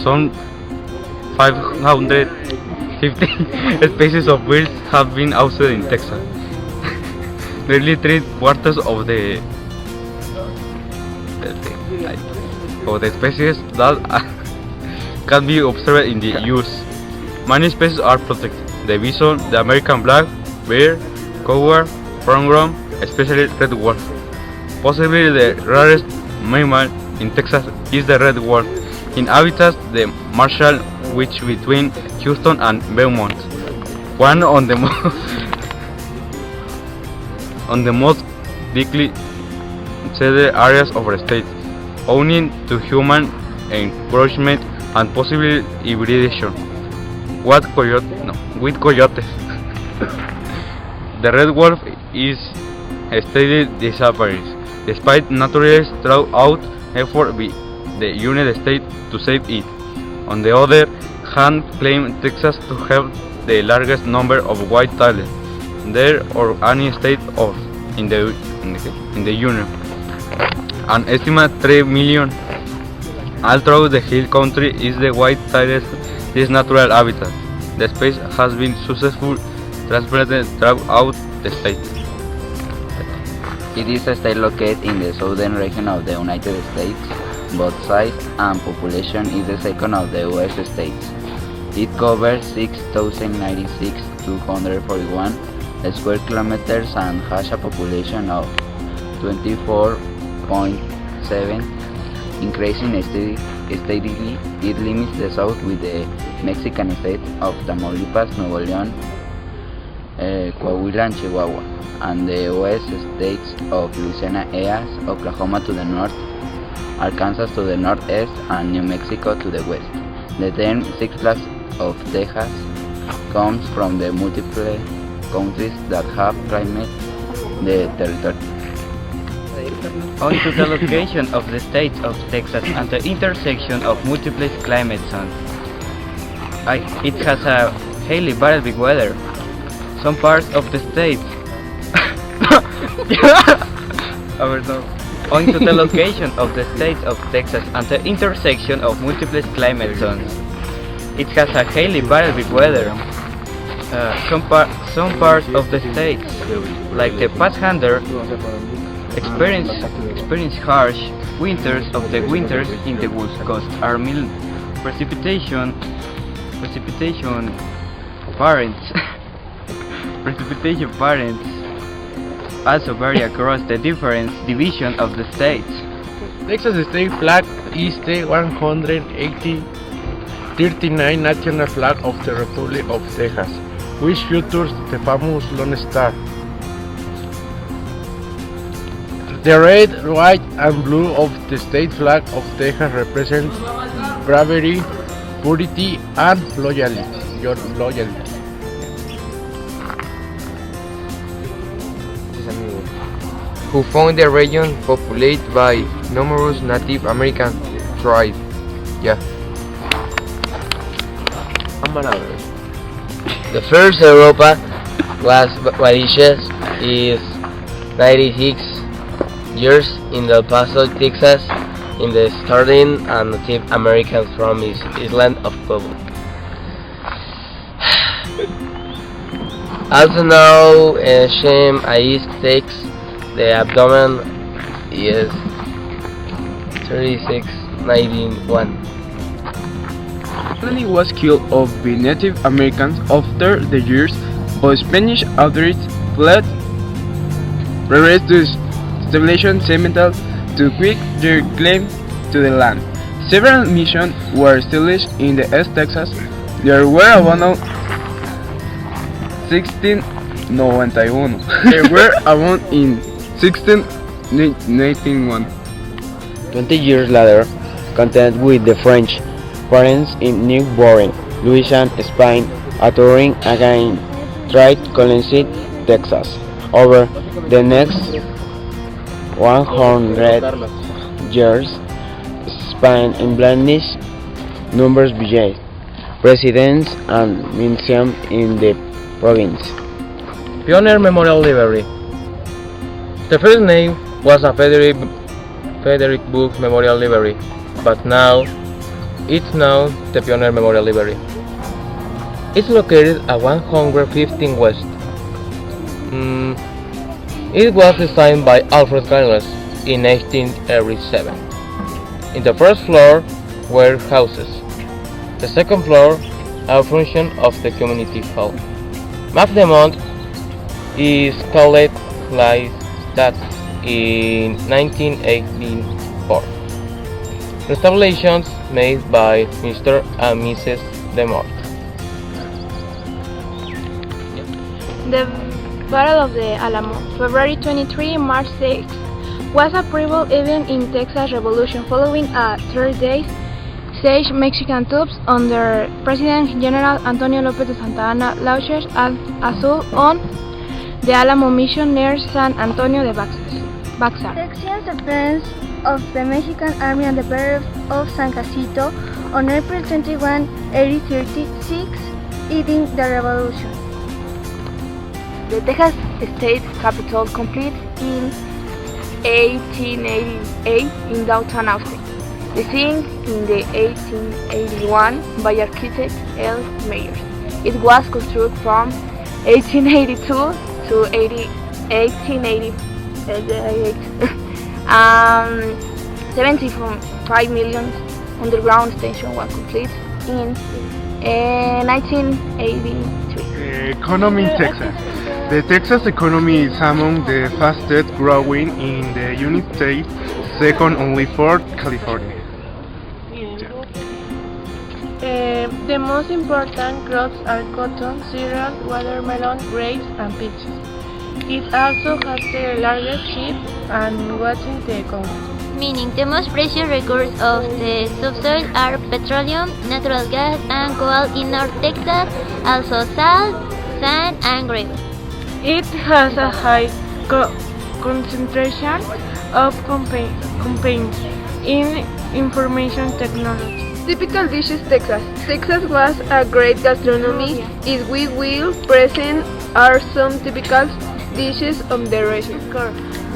some 550 species of birds have been outside in Texas. Nearly 3/4 of the species that can be observed in the US. Many species are protected: the bison, the American black bear, cougar, pronghorn, especially red wolf. Possibly the rarest mammal in Texas is the red wolf. In habitats, the Marshall, which between Houston and Beaumont, one on the most thickly settled areas of the state, owing to human encroachment and possible hybridization with coyotes. The red wolf is steadily disappearing, despite naturalists throughout effort by the United States to save it. On the other hand, claim Texas to have the largest number of white-tailed deer or any state in the Union, an estimated 3 million. Although the hill country is the white-tailed this natural habitat, the species has been successfully transplanted throughout the state. It is a state located in the southern region of the United States. Both size and population is the second of the US states. It covers 6,096,241 square kilometers and has a population of 24.7, increasing steadily. It limits the south with the Mexican state of Tamaulipas, Nuevo León, Coahuila and Chihuahua, and the west states of Louisiana, Oklahoma to the north, Arkansas to the northeast, and New Mexico to the west. The term six flags of Texas comes from the multiple countries that have claimed the territory. On to the location of the states of Texas and the intersection of multiple climate zones. It has a highly variable weather. Some parts of the states On to the location of the states of Texas and the intersection of multiple climate zones. It has a highly variable weather. Some parts of the states, like the Panhandle, experience harsh winters. Of the winters in the West Coast are mild. Precipitation patterns also vary across the different divisions of the states. Texas state flag is the 139 national flag of the Republic of Texas, which features the famous Lone Star. The red, white, and blue of the state flag of Texas represent bravery, purity, and loyalty. Who found the region populated by numerous Native American tribes. The first Europa was vanished is 96 years in El Paso, Texas, in the starting and Native Americans from his island of Cuba. Also now, Shem Ais takes the abdomen is 3691. The colony was killed off by Native Americans after the years of Spanish outreach fled progressed to establishing settlements to quick their claim to the land. Several missions were established in the East Texas. There were about 1691. There were about in 1691. 20 years later, contact with the French parents in New Boring, Louisiana, Spain, touring again tried colonizing Texas. Over the next 100 years, Spain established numerous villages, residents, and museums in the province. Pioneer Memorial Library. The first name was a Frederick Book Memorial Library, but now It's now the Pioneer Memorial Library. It's located at 115 West. It was designed by Alfred Carlos in 1887. In the first floor were houses. The second floor, a function of the community hall. Macdemont is called like that in 1984. Restorations made by Mr. and Mrs. Demont. The Battle of the Alamo, February 23, March 6, was a pivotal event in Texas Revolution following a 3-day siege. Mexican troops under President General Antonio López de Santa Anna launched an assault on the Alamo Mission near San Antonio de Baxar. Texas defense of the Mexican Army and the Battle of San Jacinto on April 21, 1836, ending the revolution. The Texas state capitol complete in 1888 in downtown Austin. The scene in the 1881 by architect L. Myers. It was constructed from 1882 to 1888. 75 million underground station was complete in 1983. Economy in Texas. The Texas economy is among the fastest growing in the United States, second only for California. The most important crops are cotton, cereal, watermelon, grapes, and peaches. It also has the largest sheep and watching the economy. Meaning the most precious records of the subsoil are petroleum, natural gas, and coal in North Texas, also salt, sand, and gravel. It has a high concentration of companies in information technology. Typical dishes Texas. Texas was a great gastronomy. If we will present are some typical dishes of the region.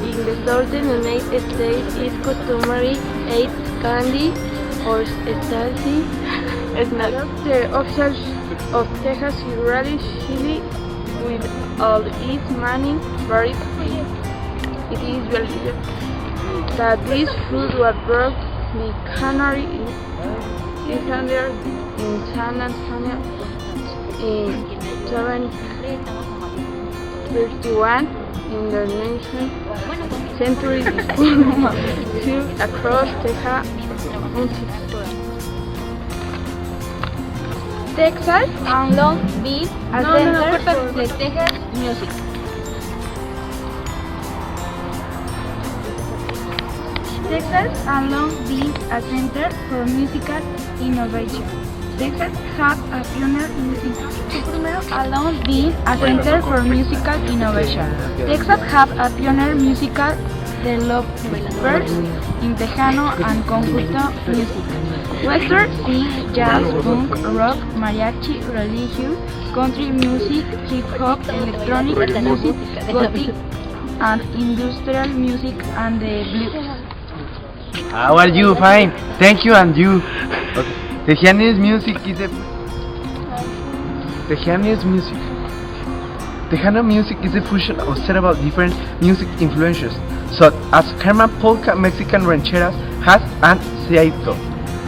In the southern United States, it's customary eat candy or spicy snacks. The official of Texas is really chili with all its many varieties. It is believed that this food was brought the Canary Islanders in San Antonio in 731 in the 19th century to across Texas. Texas and Long Beach are centers for Texas music. Texas and Long Beach are centers for musical innovation. Texas have a pioneer music. Long Beach a center for musical innovation. Texas have a pioneer musical developers in Tejano and Conjunto music. Western sing, jazz, punk, rock, mariachi, religious, country music, hip hop, electronic music, gothic, and industrial music and the blues. How are you? Fine. Thank you, and you? Okay. Tejano's music is a Tejano music is a fusion of several different music influences, such as German polka, Mexican rancheras, jazz, and seito.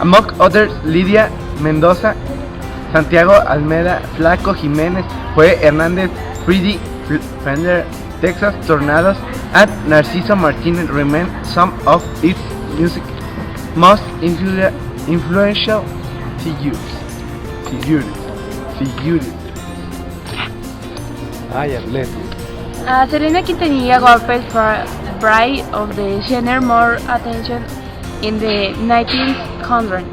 Among others, Lidia Mendoza, Santiago Almeda, Flaco Jiménez, Joe Hernández, Freddie Fender, Texas Tornadoes, and Narciso Martinez remain some of its music most influential figures. I am led. Selena Quintanilla Golpes pride of the genre more attention in the 1900s,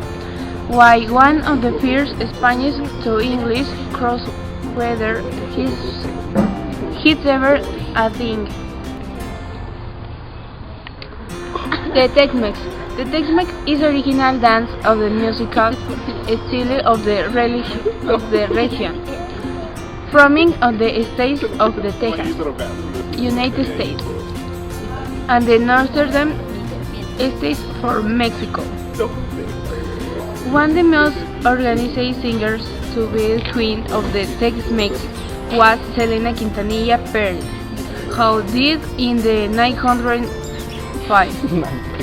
while one of the first Spanish to English crossover hits ever a thing. The Tex-Mex. The Tex-Mex is original dance of the musical style of the region, forming on the states of the Texas, United States, and the northern states for Mexico. One of the most organized singers to be queen of the Tex-Mex was Selena Quintanilla Perez, who died in the 905.